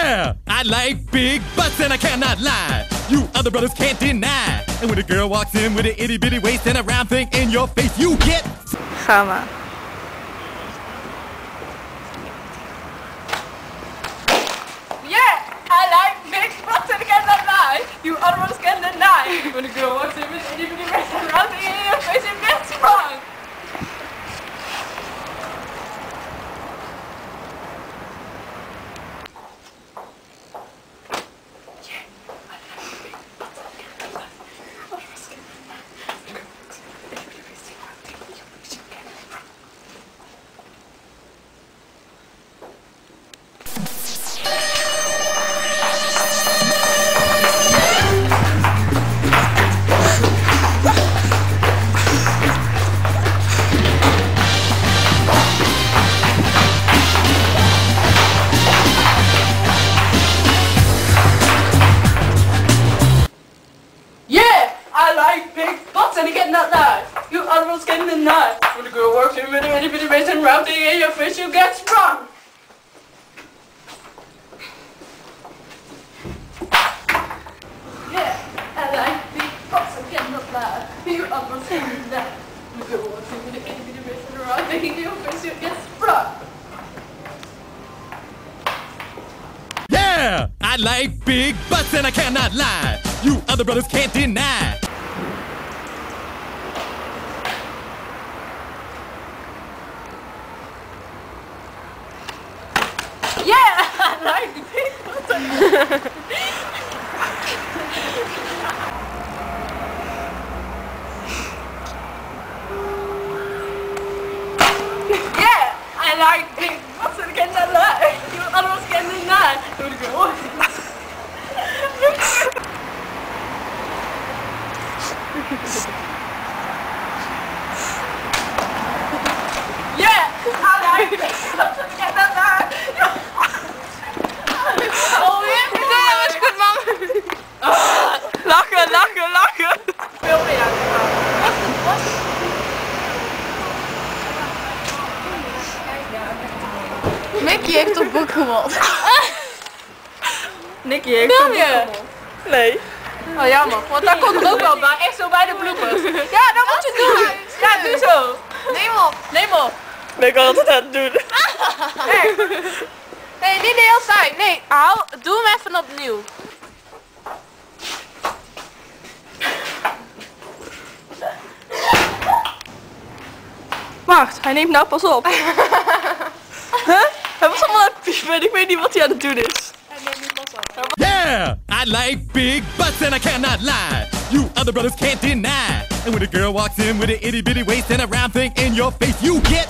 Yeah, I like big butts and I cannot lie. You other brothers can't deny. And when a girl walks in with an itty bitty waist and a round thing in your face, you get. Ga maar. Yeah, I like big butts and I cannot lie. You other brothers can't deny. When a girl walks in with an itty bitty waist and a round thing in your face, you get sprung. I like big butts and I cannot lie. You other brothers can't deny. When a girl walks in with an itty bitty waist and round thing in your face, you get sprung. Yeah, I like big butts and I cannot lie. You other brothers can't deny. When a girl walks in with an itty bitty waist and round thing in your face, you get sprung. Yeah, I like big butts and I cannot lie. You other brothers can't deny. Yeah, I like big butts and yeah, I like big butts and I cannot lie. You other brothers can't deny. When a girl walks in yeah, I like big butts and I cannot lie. Oh, yeah, Dat was goed, man. Lachen, lachen, lachen. veel meer aan. Nicky heeft op Pokémon. Nicky heeft Film een je? boek. Nee. Oh jammer, want daar komt er ook wel bij. Echt zo bij de bloepers. Ja, dat moet je doen. Ja, doe zo. Neem op. Neem op. Ben ik al altijd aan het doen. Nee, nee, niet de hele tijd. Nee, doe hem even opnieuw. Wacht, hij neemt nou pas op. Huh? Hij was allemaal aan het piepen. Ik weet niet wat hij aan het doen is. Hij neemt nu pas op. Yeah, I like big butts and I cannot lie. You other brothers can't deny. And when a girl walks in with an itty bitty waist and a round thing in your face, you get.